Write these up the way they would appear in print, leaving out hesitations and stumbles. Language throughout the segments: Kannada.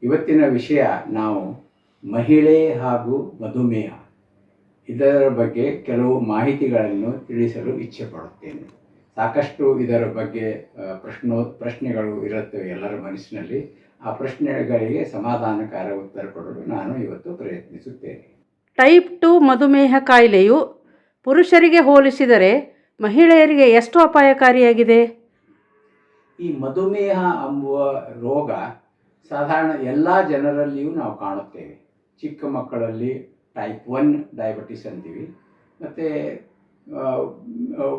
ಇವತ್ತಿನ ವಿಷಯ ನಾವು ಮಹಿಳೆ ಹಾಗೂ ಮಧುಮೇಹ ಇದರ ಬಗ್ಗೆ ಕೆಲವು ಮಾಹಿತಿಗಳನ್ನು ತಿಳಿಸಲು ಇಚ್ಛೆ ಪಡುತ್ತೇನೆ. ಸಾಕಷ್ಟು ಇದರ ಬಗ್ಗೆ ಪ್ರಶ್ನೆಗಳು ಇರುತ್ತವೆ ಎಲ್ಲರ ಮನಸ್ಸಿನಲ್ಲಿ. ಆ ಪ್ರಶ್ನೆಗಳಿಗೆ ಸಮಾಧಾನಕಾರ ಉತ್ತರ ಕೊಡಲು ನಾನು ಇವತ್ತು ಪ್ರಯತ್ನಿಸುತ್ತೇನೆ. ಟೈಪ್ 2 ಮಧುಮೇಹ ಕಾಯಿಲೆಯು ಪುರುಷರಿಗೆ ಹೋಲಿಸಿದರೆ ಮಹಿಳೆಯರಿಗೆ ಎಷ್ಟು ಅಪಾಯಕಾರಿಯಾಗಿದೆ? ಈ ಮಧುಮೇಹ ಎಂಬುವ ರೋಗ ಸಾಧಾರಣ ಎಲ್ಲ ಜನರಲ್ಲಿಯೂ ನಾವು ಕಾಣುತ್ತೇವೆ. ಚಿಕ್ಕ ಮಕ್ಕಳಲ್ಲಿ ಟೈಪ್ 1 ಡಯಾಬಿಟಿಸ್ ಅಂತೀವಿ, ಮತ್ತು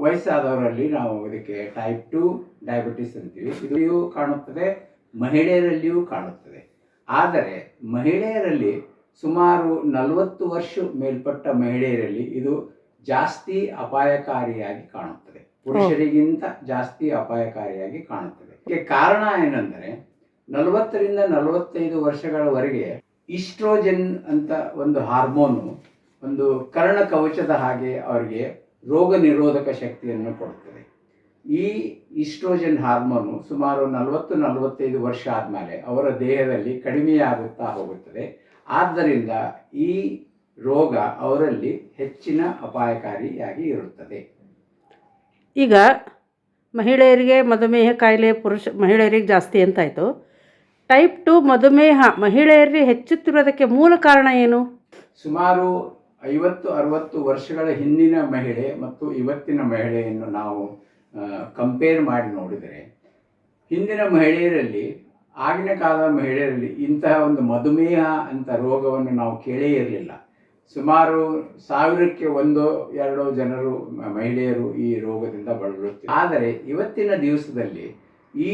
ವಯಸ್ಸಾದವರಲ್ಲಿ ನಾವು ಇದಕ್ಕೆ ಟೈಪ್ 2 ಡಯಾಬಿಟಿಸ್ ಅಂತೀವಿ. ಇದು ಕಾಣುತ್ತದೆ, ಮಹಿಳೆಯರಲ್ಲಿಯೂ ಕಾಣುತ್ತದೆ. ಆದರೆ ಮಹಿಳೆಯರಲ್ಲಿ ಸುಮಾರು 40 ವರ್ಷ ಮೇಲ್ಪಟ್ಟ ಮಹಿಳೆಯರಲ್ಲಿ ಇದು ಜಾಸ್ತಿ ಅಪಾಯಕಾರಿಯಾಗಿ ಕಾಣುತ್ತದೆ, ಪುರುಷರಿಗಿಂತ ಜಾಸ್ತಿ ಅಪಾಯಕಾರಿಯಾಗಿ ಕಾಣುತ್ತದೆ. ಇದಕ್ಕೆ ಕಾರಣ ಏನೆಂದರೆ 40ರಿಂದ 45 ವರ್ಷಗಳವರೆಗೆ ಈಸ್ಟ್ರೋಜನ್ ಅಂತ ಒಂದು ಹಾರ್ಮೋನು ಒಂದು ಕರ್ಣ ಕವಚದ ಹಾಗೆ ಅವರಿಗೆ ರೋಗ ನಿರೋಧಕ ಶಕ್ತಿಯನ್ನು ಕೊಡುತ್ತದೆ. ಈ ಈಸ್ಟ್ರೋಜನ್ ಹಾರ್ಮೋನು ಸುಮಾರು 40-45 ವರ್ಷ ಆದಮೇಲೆ ಅವರ ದೇಹದಲ್ಲಿ ಕಡಿಮೆಯಾಗುತ್ತಾ ಹೋಗುತ್ತದೆ. ಆದ್ದರಿಂದ ಈ ರೋಗ ಅವರಲ್ಲಿ ಹೆಚ್ಚಿನ ಅಪಾಯಕಾರಿಯಾಗಿ ಇರುತ್ತದೆ. ಈಗ ಮಹಿಳೆಯರಿಗೆ ಮಧುಮೇಹ ಕಾಯಿಲೆ ಮಹಿಳೆಯರಿಗೆ ಜಾಸ್ತಿ ಅಂತಾಯಿತು. ಟೈಪ್ 2 ಮಧುಮೇಹ ಮಹಿಳೆಯರಿಗೆ ಹೆಚ್ಚುತ್ತಿರುವುದಕ್ಕೆ ಮೂಲ ಕಾರಣ ಏನು? ಸುಮಾರು 50-60 ವರ್ಷಗಳ ಹಿಂದಿನ ಮಹಿಳೆ ಮತ್ತು ಇವತ್ತಿನ ಮಹಿಳೆಯನ್ನು ನಾವು ಕಂಪೇರ್ ಮಾಡಿ ನೋಡಿದರೆ, ಹಿಂದಿನ ಮಹಿಳೆಯರಲ್ಲಿ, ಆಗಿನ ಕಾಲದ ಮಹಿಳೆಯರಲ್ಲಿ ಇಂತಹ ಒಂದು ಮಧುಮೇಹ ಅಂತ ರೋಗವನ್ನು ನಾವು ಕೇಳೇ ಇರಲಿಲ್ಲ. ಸುಮಾರು 1000ಕ್ಕೆ 1-2 ಜನರು ಮಹಿಳೆಯರು ಈ ರೋಗದಿಂದ ಬಳಲುತ್ತಾರೆ. ಆದರೆ ಇವತ್ತಿನ ದಿವಸದಲ್ಲಿ ಈ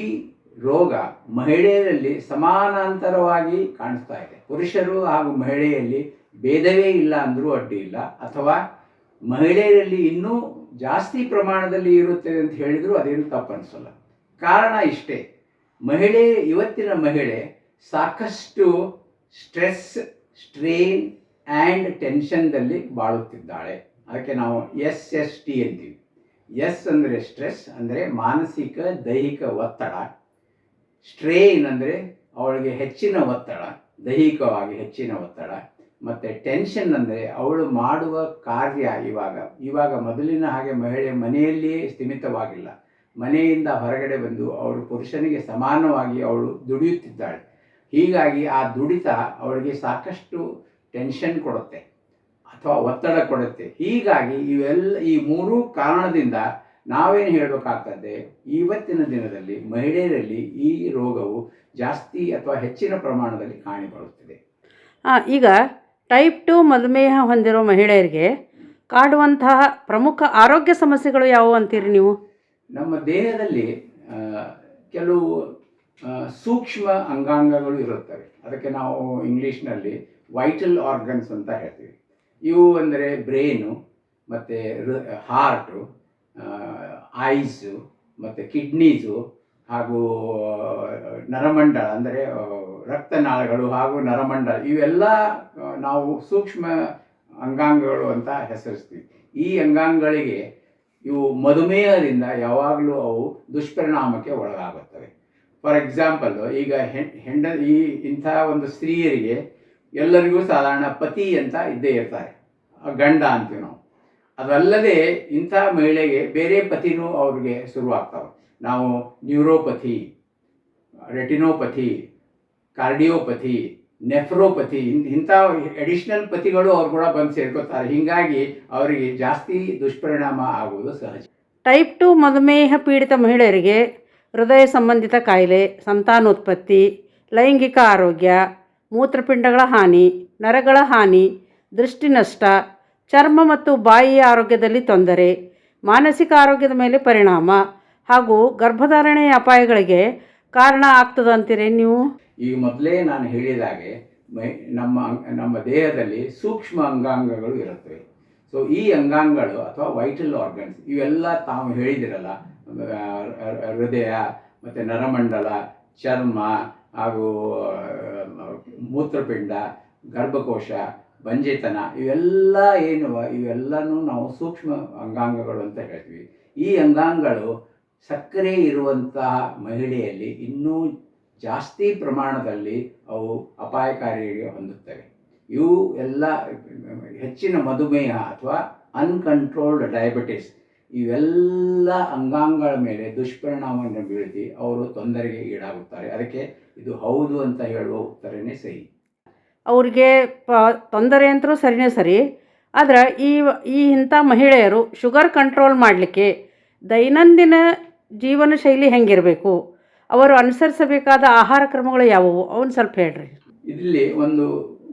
ರೋಗ ಮಹಿಳೆಯರಲ್ಲಿ ಸಮಾನಾಂತರವಾಗಿ ಕಾಣಿಸ್ತಾ ಇದೆ. ಪುರುಷರು ಹಾಗೂ ಮಹಿಳೆಯಲ್ಲಿ ಭೇದವೇ ಇಲ್ಲ ಅಂದರೂ ಅಡ್ಡಿ ಇಲ್ಲ, ಅಥವಾ ಮಹಿಳೆಯರಲ್ಲಿ ಇನ್ನೂ ಜಾಸ್ತಿ ಪ್ರಮಾಣದಲ್ಲಿ ಇರುತ್ತದೆ ಅಂತ ಹೇಳಿದರೂ ಅದೇನು ತಪ್ಪು ಅನಿಸಲ್ಲ. ಕಾರಣ ಇಷ್ಟೇ, ಇವತ್ತಿನ ಮಹಿಳೆ ಸಾಕಷ್ಟು ಸ್ಟ್ರೆಸ್, ಸ್ಟ್ರೇನ್ ಆ್ಯಂಡ್ ಟೆನ್ಷನ್ದಲ್ಲಿ ಬಾಳುತ್ತಿದ್ದಾಳೆ. ಅದಕ್ಕೆ ನಾವು SST ಅಂತೀವಿ. ಎಸ್ ಅಂದರೆ ಸ್ಟ್ರೆಸ್, ಅಂದರೆ ಮಾನಸಿಕ ದೈಹಿಕ ಒತ್ತಡ. ಸ್ಟ್ರೇನ್ ಅಂದರೆ ಅವಳಿಗೆ ಹೆಚ್ಚಿನ ಒತ್ತಡ, ದೈಹಿಕವಾಗಿ ಹೆಚ್ಚಿನ ಒತ್ತಡ. ಮತ್ತು ಟೆನ್ಷನ್ ಅಂದರೆ ಅವಳು ಮಾಡುವ ಕಾರ್ಯ ಇವಾಗ ಮೊದಲಿನ ಹಾಗೆ ಮಹಿಳೆ ಮನೆಯಲ್ಲಿಯೇ ಸ್ಥಿಮಿತವಾಗಿಲ್ಲ. ಮನೆಯಿಂದ ಹೊರಗಡೆ ಬಂದು ಅವಳು ಪುರುಷನಿಗೆ ಸಮಾನವಾಗಿ ಅವಳು ದುಡಿಯುತ್ತಿದ್ದಾಳೆ. ಹೀಗಾಗಿ ಆ ದುಡಿತ ಅವಳಿಗೆ ಸಾಕಷ್ಟು ಟೆನ್ಷನ್ ಕೊಡುತ್ತೆ ಅಥವಾ ಒತ್ತಡ ಕೊಡುತ್ತೆ. ಹೀಗಾಗಿ ಈ ಮೂರೂ ಕಾರಣದಿಂದ ನಾವೇನು ಹೇಳಬೇಕಾಗ್ತದೆ, ಇವತ್ತಿನ ದಿನದಲ್ಲಿ ಮಹಿಳೆಯರಲ್ಲಿ ಈ ರೋಗವು ಜಾಸ್ತಿ ಅಥವಾ ಹೆಚ್ಚಿನ ಪ್ರಮಾಣದಲ್ಲಿ ಕಾಣಿಬರುತ್ತದೆ. ಈಗ ಟೈಪ್ 2 ಮಧುಮೇಹ ಹೊಂದಿರೋ ಮಹಿಳೆಯರಿಗೆ ಕಾಡುವಂತಹ ಪ್ರಮುಖ ಆರೋಗ್ಯ ಸಮಸ್ಯೆಗಳು ಯಾವುವು ಅಂತೀರಿ ನೀವು? ನಮ್ಮ ದೇಹದಲ್ಲಿ ಕೆಲವು ಸೂಕ್ಷ್ಮ ಅಂಗಾಂಗಗಳು ಇರುತ್ತವೆ. ಅದಕ್ಕೆ ನಾವು ಇಂಗ್ಲೀಷ್ನಲ್ಲಿ ವೈಟಲ್ ಆರ್ಗನ್ಸ್ ಅಂತ ಹೇಳ್ತೀವಿ. ಇವು ಅಂದರೆ ಬ್ರೇನು, ಮತ್ತು ಹಾರ್ಟು, ಐಸು, ಮತ್ತು ಕಿಡ್ನೀಸು, ಹಾಗೂ ನರಮಂಡಲ ಅಂದರೆ ರಕ್ತನಾಳಗಳು ಹಾಗೂ ನರಮಂಡಲ, ಇವೆಲ್ಲ ನಾವು ಸೂಕ್ಷ್ಮ ಅಂಗಾಂಗಗಳು ಅಂತ ಹೆಸರಿಸ್ತೀವಿ. ಈ ಅಂಗಾಂಗಗಳಿಗೆ ಇವು ಮಧುಮೇಹದಿಂದ ಯಾವಾಗಲೂ ಅವು ದುಷ್ಪರಿಣಾಮಕ್ಕೆ ಒಳಗಾಗುತ್ತವೆ. ಫಾರ್ ಎಕ್ಸಾಂಪಲ್, ಈಗ ಇಂಥ ಒಂದು ಸ್ತ್ರೀಯರಿಗೆ ಎಲ್ಲರಿಗೂ ಸಾಧಾರಣ ಪತಿ ಅಂತ ಇದ್ದೇ ಇರ್ತಾರೆ, ಗಂಡ ಅಂತೀವಿ ನಾವು. ಅದಲ್ಲದೆ ಇಂಥ ಮಹಿಳೆಗೆ ಬೇರೆ ಪತಿನೂ ಅವ್ರಿಗೆ ಶುರುವಾಗ್ತವೆ. ನಾವು ನ್ಯೂರೋಪಥಿ, ರೆಟಿನೋಪಥಿ, ಕಾರ್ಡಿಯೋಪಥಿ, ನೆಫ್ರೋಪಥಿ, ಇಂಥ ಅಡಿಷ್ನಲ್ ಪತಿಗಳು ಅವ್ರು ಕೂಡ ಬಂದು ಸೇರ್ಕೋತಾರೆ. ಹೀಗಾಗಿ ಅವರಿಗೆ ಜಾಸ್ತಿ ದುಷ್ಪರಿಣಾಮ ಆಗುವುದು ಸಹಜ. ಟೈಪ್ 2 ಮಧುಮೇಹ ಪೀಡಿತ ಮಹಿಳೆಯರಿಗೆ ಹೃದಯ ಸಂಬಂಧಿತ ಕಾಯಿಲೆ, ಸಂತಾನೋತ್ಪತ್ತಿ, ಲೈಂಗಿಕ ಆರೋಗ್ಯ, ಮೂತ್ರಪಿಂಡಗಳ ಹಾನಿ, ನರಗಳ ಹಾನಿ, ದೃಷ್ಟಿ ನಷ್ಟ, ಚರ್ಮ ಮತ್ತು ಬಾಯಿಯ ಆರೋಗ್ಯದಲ್ಲಿ ತೊಂದರೆ, ಮಾನಸಿಕ ಆರೋಗ್ಯದ ಮೇಲೆ ಪರಿಣಾಮ ಹಾಗೂ ಗರ್ಭಧಾರಣೆಯ ಅಪಾಯಗಳಿಗೆ ಕಾರಣ ಆಗ್ತದಂತೀರಿ ನೀವು? ಈಗ ಮೊದಲೇ ನಾನು ಹೇಳಿದಾಗೆ ನಮ್ಮ ದೇಹದಲ್ಲಿ ಸೂಕ್ಷ್ಮ ಅಂಗಾಂಗಗಳು ಇರುತ್ತವೆ. ಸೊ ಈ ಅಂಗಾಂಗಗಳು ಅಥವಾ ವೈಟಲ್ ಆರ್ಗನ್ಸ್ ಇವೆಲ್ಲ ತಾವು ಹೇಳಿದಿರಲ್ಲ, ಹೃದಯ ಮತ್ತು ನರಮಂಡಲ, ಚರ್ಮ ಹಾಗೂ ಮೂತ್ರಪಿಂಡ, ಗರ್ಭಕೋಶ, ಬಂಜೆತನ, ಇವೆಲ್ಲನೂ ನಾವು ಸೂಕ್ಷ್ಮ ಅಂಗಾಂಗಗಳು ಅಂತ ಹೇಳ್ತೀವಿ. ಈ ಅಂಗಾಂಗಗಳು ಸಕ್ಕರೆ ಇರುವಂತಹ ಮಹಿಳೆಯಲ್ಲಿ ಇನ್ನೂ ಜಾಸ್ತಿ ಪ್ರಮಾಣದಲ್ಲಿ ಅವು ಅಪಾಯಕಾರಿಗೆ ಹೊಂದುತ್ತವೆ. ಇವು ಎಲ್ಲ ಹೆಚ್ಚಿನ ಮಧುಮೇಹ ಅಥವಾ ಅನ್ಕಂಟ್ರೋಲ್ಡ್ ಡಯಾಬಿಟಿಸ್ ಇವೆಲ್ಲ ಅಂಗಾಂಗಗಳ ಮೇಲೆ ದುಷ್ಪರಿಣಾಮವನ್ನು ಬೀಳಿಸಿ ಅವರು ತೊಂದರೆಗೆ ಈಡಾಗುತ್ತಾರೆ. ಅದಕ್ಕೆ ಇದು ಹೌದು ಅಂತ ಹೇಳುವ ಉತ್ತರನೇ ಸರಿ. ಅವ್ರಿಗೆ ತೊಂದರೆ ಅಂತರೂ ಸರಿಯೇ ಸರಿ. ಆದರೆ ಇಂಥ ಮಹಿಳೆಯರು ಶುಗರ್ ಕಂಟ್ರೋಲ್ ಮಾಡಲಿಕ್ಕೆ ದೈನಂದಿನ ಜೀವನ ಶೈಲಿ ಹೆಂಗಿರಬೇಕು, ಅವರು ಅನುಸರಿಸಬೇಕಾದ ಆಹಾರ ಕ್ರಮಗಳು ಯಾವುವು, ಅವನ್ನ ಸ್ವಲ್ಪ ಹೇಳ್ರಿ. ಇಲ್ಲಿ ಒಂದು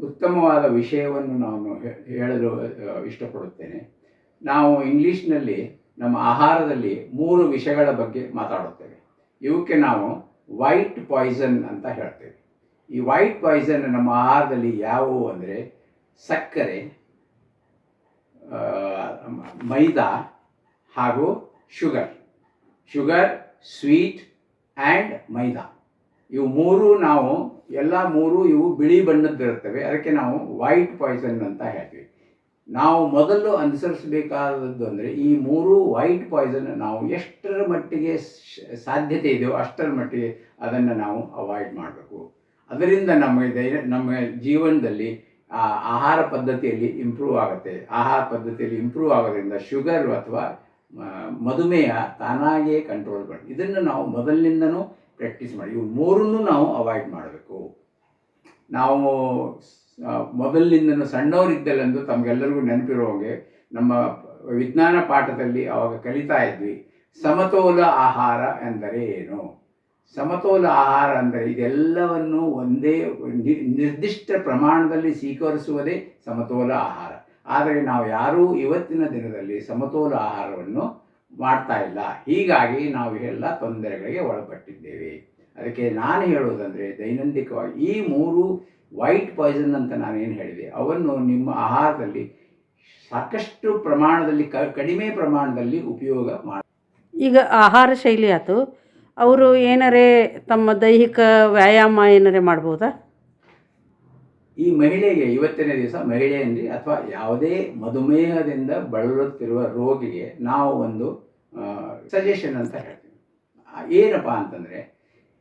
ಉತ್ತಮವಾದ ವಿಷಯವನ್ನು ನಾನು ಹೇಳಲು ಇಷ್ಟಪಡುತ್ತೇನೆ. ನಾವು ಇಂಗ್ಲೀಷ್ನಲ್ಲಿ ನಮ್ಮ ಆಹಾರದಲ್ಲಿ 3 ವಿಷಯಗಳ ಬಗ್ಗೆ ಮಾತಾಡುತ್ತೇವೆ. ಇವಕ್ಕೆ ನಾವು ವೈಟ್ ಪಾಯ್ಸನ್ ಅಂತ ಹೇಳ್ತೇವೆ. ಈ ವೈಟ್ ಪಾಯ್ಸನ್ ನಮ್ಮ ಆಹಾರದಲ್ಲಿ ಯಾವುವು ಅಂದರೆ ಸಕ್ಕರೆ, ಮೈದಾ ಹಾಗೂ ಶುಗರ್, ಸ್ವೀಟ್ ಆ್ಯಂಡ್ ಮೈದಾ. ಇವು 3 ನಾವು ಎಲ್ಲ 3 ಇವು ಬಿಳಿ ಬಣ್ಣದ್ದಿರುತ್ತವೆ. ಅದಕ್ಕೆ ನಾವು ವೈಟ್ ಪಾಯ್ಸನ್ ಅಂತ ಹೇಳ್ತೀವಿ. ನಾವು ಮೊದಲು ಅನುಸರಿಸಬೇಕಾದದ್ದು ಅಂದರೆ ಈ 3 ವೈಟ್ ಪಾಯ್ಸನ್ ನಾವು ಎಷ್ಟರ ಮಟ್ಟಿಗೆ ಸಾಧ್ಯತೆ ಇದೆಯೋ ಅಷ್ಟರ ಮಟ್ಟಿಗೆ ಅದನ್ನು ನಾವು ಅವಾಯ್ಡ್ ಮಾಡಬೇಕು. ಅದರಿಂದ ನಮ್ಮ ಜೀವನದಲ್ಲಿ ಆಹಾರ ಪದ್ಧತಿಯಲ್ಲಿ ಇಂಪ್ರೂವ್ ಆಗುತ್ತೆ. ಆಹಾರ ಪದ್ಧತಿಯಲ್ಲಿ ಇಂಪ್ರೂವ್ ಆಗೋದ್ರಿಂದ ಶುಗರ್ ಅಥವಾ ಮಧುಮೇಹ ತಾನಾಗಿಯೇ ಕಂಟ್ರೋಲ್ ಮಾಡಿ. ಇದನ್ನು ನಾವು ಮೊದಲಿನಿಂದನೂ ಪ್ರಾಕ್ಟೀಸ್ ಮಾಡಿ. ಇವು 3 ನಾವು ಅವಾಯ್ಡ್ ಮಾಡಬೇಕು. ನಾವು ಮೊದಲಿನಿಂದನೂ ಸಣ್ಣವರಿದ್ದಲ್ಲಂದು ತಮಗೆಲ್ಲರಿಗೂ ನೆನಪಿರೋ ಹಾಗೆ ನಮ್ಮ ವಿಜ್ಞಾನ ಪಾಠದಲ್ಲಿ ಆವಾಗ ಕಲಿತಾ ಇದ್ವಿ, ಸಮತೋಲ ಆಹಾರ ಎಂದರೆ ಏನು. ಸಮತೋಲ ಆಹಾರ ಅಂದರೆ ಇದೆಲ್ಲವನ್ನು ಒಂದೇ ನಿರ್ದಿಷ್ಟ ಪ್ರಮಾಣದಲ್ಲಿ ಸ್ವೀಕರಿಸುವುದೇ ಸಮತೋಲ ಆಹಾರ. ಆದರೆ ನಾವು ಯಾರೂ ಇವತ್ತಿನ ದಿನದಲ್ಲಿ ಸಮತೋಲ ಆಹಾರವನ್ನು ಮಾಡ್ತಾ ಇಲ್ಲ. ಹೀಗಾಗಿ ನಾವು ಎಲ್ಲ ತೊಂದರೆಗಳಿಗೆ ಒಳಪಟ್ಟಿದ್ದೇವೆ. ಅದಕ್ಕೆ ನಾನು ಹೇಳೋದಂದರೆ ದೈನಂದಿಕವಾಗಿ ಈ 3 ವೈಟ್ ಪಾಯ್ಸನ್ ಅಂತ ನಾನೇನು ಹೇಳಿದೆ ಅವನ್ನು ನಿಮ್ಮ ಆಹಾರದಲ್ಲಿ ಸಾಕಷ್ಟು ಪ್ರಮಾಣದಲ್ಲಿ ಕಡಿಮೆ ಪ್ರಮಾಣದಲ್ಲಿ ಉಪಯೋಗ ಮಾಡಿ. ಈಗ ಆಹಾರ ಶೈಲಿ ಆಯ್ತು, ಅವರು ಏನಾರೇ ತಮ್ಮ ದೈಹಿಕ ವ್ಯಾಯಾಮ ಏನಾರೇ ಮಾಡ್ಬೋದಾ? ಈ ಮಹಿಳೆಗೆ ಇವತ್ತಿನ ದಿವಸ ಮಹಿಳೆಯಲ್ಲಿ ಅಥವಾ ಯಾವುದೇ ಮಧುಮೇಹದಿಂದ ಬಳಲುತ್ತಿರುವ ರೋಗಿಗೆ ನಾವು ಒಂದು ಸಜೆಷನ್ ಅಂತ ಹೇಳ್ತೀವಿ. ಏನಪ್ಪ ಅಂತಂದರೆ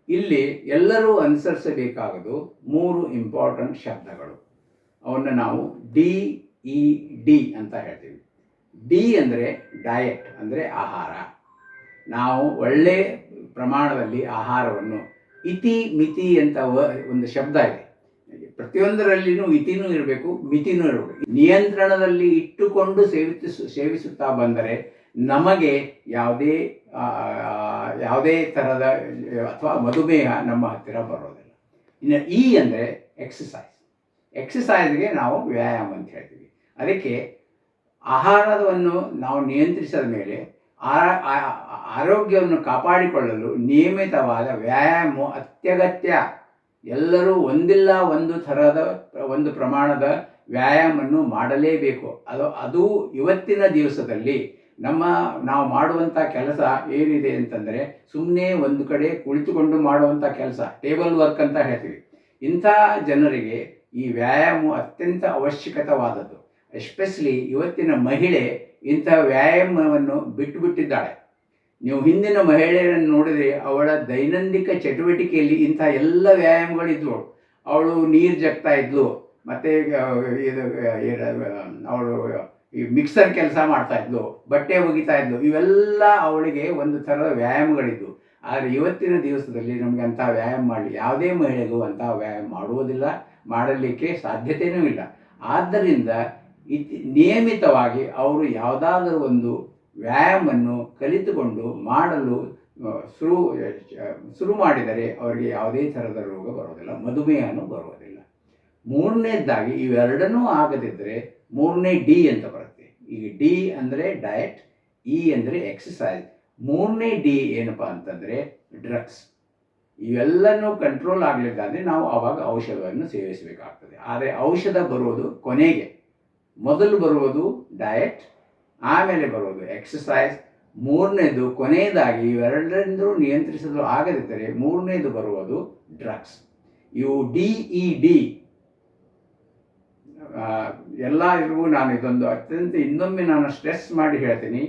ಇಲ್ಲಿ ಎಲ್ಲರೂ ಅನುಸರಿಸಬೇಕಾಗೋದು 3 ಇಂಪಾರ್ಟೆಂಟ್ ಶಬ್ದಗಳು. ಅವನ್ನು ನಾವು DED ಅಂತ ಹೇಳ್ತೀವಿ. ಡಿ ಅಂದರೆ ಡಯಟ್, ಅಂದರೆ ಆಹಾರ. ನಾವು ಒಳ್ಳೆ ಪ್ರಮಾಣದಲ್ಲಿ ಆಹಾರವನ್ನು, ಇತಿ ಮಿತಿ ಅಂತ ಒಂದು ಶಬ್ದ ಇದೆ. ಪ್ರತಿಯೊಂದರಲ್ಲಿನೂ ಇತಿನೂ ಇರಬೇಕು, ಮಿತಿನೂ ಇರಬೇಕು. ನಿಯಂತ್ರಣದಲ್ಲಿ ಇಟ್ಟುಕೊಂಡು ಸೇವಿಸುತ್ತಾ ಬಂದರೆ ನಮಗೆ ಯಾವುದೇ ಥರದ ಅಥವಾ ಮಧುಮೇಹ ನಮ್ಮ ಹತ್ತಿರ ಬರೋದಿಲ್ಲ. ಇನ್ನು ಇ ಅಂದರೆ ಎಕ್ಸಸೈಸ್ಗೆ ನಾವು ವ್ಯಾಯಾಮ ಅಂತ ಹೇಳ್ತೀವಿ. ಅದಕ್ಕೆ ಆಹಾರವನ್ನು ನಾವು ನಿಯಂತ್ರಿಸಿದ ಮೇಲೆ ಆರೋಗ್ಯವನ್ನು ಕಾಪಾಡಿಕೊಳ್ಳಲು ನಿಯಮಿತವಾದ ವ್ಯಾಯಾಮ ಅತ್ಯಗತ್ಯ. ಎಲ್ಲರೂ ಒಂದಿಲ್ಲ ಒಂದು ಪ್ರಮಾಣದ ವ್ಯಾಯಾಮವನ್ನು ಮಾಡಲೇಬೇಕು. ಅದು ಇವತ್ತಿನ ದಿವಸದಲ್ಲಿ ನಾವು ಮಾಡುವಂಥ ಕೆಲಸ ಏನಿದೆ ಅಂತಂದರೆ ಸುಮ್ಮನೆ ಒಂದು ಕಡೆ ಕುಳಿತುಕೊಂಡು ಮಾಡುವಂಥ ಕೆಲಸ, ಟೇಬಲ್ ವರ್ಕ್ ಅಂತ ಹೇಳ್ತೀವಿ. ಇಂಥ ಜನರಿಗೆ ಈ ವ್ಯಾಯಾಮ ಅತ್ಯಂತ ಅವಶ್ಯಕವಾದದ್ದು. ಎಸ್ಪೆಷಲಿ ಇವತ್ತಿನ ಮಹಿಳೆ ಇಂಥ ವ್ಯಾಯಾಮವನ್ನು ಬಿಟ್ಟಿದ್ದಾಳೆ. ನೀವು ಹಿಂದಿನ ಮಹಿಳೆಯರನ್ನು ನೋಡಿದರೆ ಅವಳ ದೈನಂದಿಕ ಚಟುವಟಿಕೆಯಲ್ಲಿ ಇಂಥ ಎಲ್ಲ ವ್ಯಾಯಾಮಗಳಿದ್ವು. ಅವಳು ನೀರು ಜಗ್ತಾ ಇದ್ಲು, ಮತ್ತು ಅವಳು ಈ ಮಿಕ್ಸರ್ ಕೆಲಸ ಮಾಡ್ತಾಯಿದ್ಲು, ಬಟ್ಟೆ ಒಗಿತಾ ಇದ್ಲು. ಇವೆಲ್ಲ ಅವಳಿಗೆ ಒಂದು ಥರದ ವ್ಯಾಯಾಮಗಳಿದ್ವು. ಆದರೆ ಇವತ್ತಿನ ದಿವಸದಲ್ಲಿ ನಮಗೆ ಅಂಥ ವ್ಯಾಯಾಮ ಮಾಡಲಿ ಯಾವುದೇ ಮಹಿಳೆಗೂ ಅಂಥ ವ್ಯಾಯಾಮ ಮಾಡುವುದಿಲ್ಲ, ಮಾಡಲಿಕ್ಕೆ ಸಾಧ್ಯತೆಯೂ ಇಲ್ಲ. ಆದ್ದರಿಂದ ನಿಯಮಿತವಾಗಿ ಅವರು ಯಾವುದಾದರೂ ಒಂದು ವ್ಯಾಯಾಮವನ್ನು ಕಲಿತುಕೊಂಡು ಮಾಡಲು ಶುರು ಮಾಡಿದರೆ ಅವರಿಗೆ ಯಾವುದೇ ಥರದ ರೋಗ ಬರೋದಿಲ್ಲ, ಮಧುಮೇಹನೂ ಬರೋದಿಲ್ಲ. 3ನೇದಾಗಿ ಇವೆರಡನ್ನೂ ಆಗದಿದ್ದರೆ 3ನೇ ಡಿ ಅಂತ ಬರುತ್ತೆ. ಈಗ ಡಿ ಅಂದರೆ ಡಯಟ್, ಇ ಅಂದರೆ ಎಕ್ಸಸೈಸ್, 3ನೇ ಡಿ ಏನಪ್ಪ ಅಂತಂದರೆ ಡ್ರಗ್ಸ್. ಇವೆಲ್ಲನೂ ಕಂಟ್ರೋಲ್ ಆಗಲಿಕ್ಕಾದರೆ ನಾವು ಆವಾಗ ಔಷಧವನ್ನು ಸೇವಿಸಬೇಕಾಗ್ತದೆ. ಆದರೆ ಔಷಧ ಬರೋದು ಕೊನೆಗೆ. ಮೊದಲು ಬರುವುದು ಡಯಟ್, ಆಮೇಲೆ ಬರೋದು ಎಕ್ಸಸೈಸ್, 3ನೇದು ಕೊನೆಯದಾಗಿ ಇವೆರಡರಿಂದಲೂ ನಿಯಂತ್ರಿಸಲು ಆಗದಿದ್ದರೆ 3ನೇದು ಬರುವುದು ಡ್ರಗ್ಸ್. ಇವು DED ಎಲ್ಲರಿಗೂ ನಾನು ಇದೊಂದು ಇನ್ನೊಮ್ಮೆ ನಾನು ಸ್ಟ್ರೆಸ್ ಮಾಡಿ ಹೇಳ್ತೀನಿ.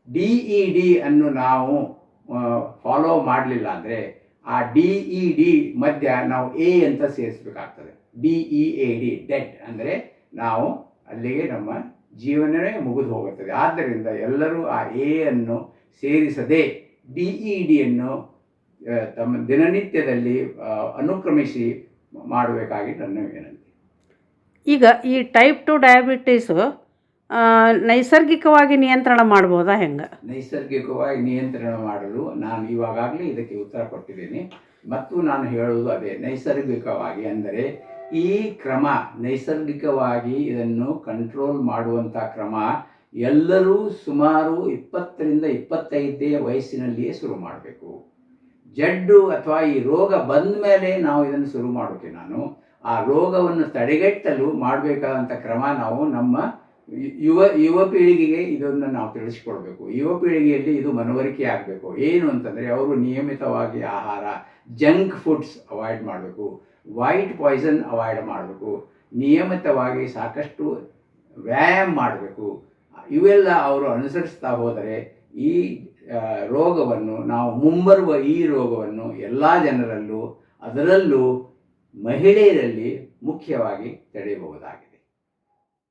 DED ಅನ್ನು ನಾವು ಫಾಲೋ ಮಾಡಲಿಲ್ಲ ಅಂದರೆ ಆ DED ಮಧ್ಯ ನಾವು ಎ ಅಂತ ಸೇರಿಸಬೇಕಾಗ್ತದೆ. DEAD ಡೆಡ್ ಅಂದರೆ ನಾವು ಅಲ್ಲಿಗೆ ನಮ್ಮ ಜೀವನವೇ ಮುಗಿದು ಹೋಗುತ್ತದೆ. ಆದ್ದರಿಂದ ಎಲ್ಲರೂ ಆ ಎ ಅನ್ನು ಸೇರಿಸದೆ DEDಯನ್ನು ತಮ್ಮ ದಿನನಿತ್ಯದಲ್ಲಿ ಅನುಕ್ರಮಿಸಿ ಮಾಡಬೇಕಾಗಿ ನನ್ನ ವಿನಂತಿ. ಈಗ ಈ ಟೈಪ್ 2 ಡಯಾಬಿಟೀಸು ನೈಸರ್ಗಿಕವಾಗಿ ನಿಯಂತ್ರಣ ಮಾಡ್ಬೋದಾ ಹೆಂಗೆ? ನೈಸರ್ಗಿಕವಾಗಿ ನಿಯಂತ್ರಣ ಮಾಡಲು ನಾನು ಇವಾಗಲೇ ಇದಕ್ಕೆ ಉತ್ತರ ಕೊಟ್ಟಿದ್ದೇನೆ ಮತ್ತು ನಾನು ಹೇಳುವುದು ಅದೇ. ನೈಸರ್ಗಿಕವಾಗಿ ಅಂದರೆ ಈ ಕ್ರಮ ನೈಸರ್ಗಿಕವಾಗಿ ಇದನ್ನು ಕಂಟ್ರೋಲ್ ಮಾಡುವಂಥ ಕ್ರಮ ಎಲ್ಲರೂ ಸುಮಾರು 20ರಿಂದ 25 ವಯಸ್ಸಿನಲ್ಲಿಯೇ ಶುರು ಮಾಡಬೇಕು. ಜಡ್ಡು ಅಥವಾ ಈ ರೋಗ ಬಂದ ಮೇಲೆ ನಾವು ಇದನ್ನು ಶುರು ಮಾಡೋಕೆ ಆ ರೋಗವನ್ನು ತಡೆಗಟ್ಟಲು ಮಾಡಬೇಕಾದಂಥ ಕ್ರಮ ನಾವು ನಮ್ಮ ಯುವ ಪೀಳಿಗೆಗೆ ಇದನ್ನು ನಾವು ತಿಳಿಸ್ಕೊಡ್ಬೇಕು. ಯುವ ಪೀಳಿಗೆಯಲ್ಲಿ ಇದು ಮನವರಿಕೆ ಆಗಬೇಕು. ಏನು ಅಂತಂದರೆ ಅವರು ನಿಯಮಿತವಾಗಿ ಆಹಾರ, ಜಂಕ್ ಫುಡ್ಸ್ ಅವಾಯ್ಡ್ ಮಾಡಬೇಕು, ವೈಟ್ ಪಾಯ್ಸನ್ ಅವಾಯ್ಡ್ ಮಾಡಬೇಕು, ನಿಯಮಿತವಾಗಿ ಸಾಕಷ್ಟು ವ್ಯಾಯಾಮ ಮಾಡಬೇಕು. ಇವೆಲ್ಲ ಅವರು ಅನುಸರಿಸ್ತಾ ಹೋದರೆ ಈ ರೋಗವನ್ನು ನಾವು ಮುಂಬರುವ ಈ ರೋಗವನ್ನು ಎಲ್ಲ ಜನರಲ್ಲೂ ಅದರಲ್ಲೂ ಮಹಿಳೆಯರಲ್ಲಿ ಮುಖ್ಯವಾಗಿ ತಡೆಯಬಹುದಾಗಿದೆ.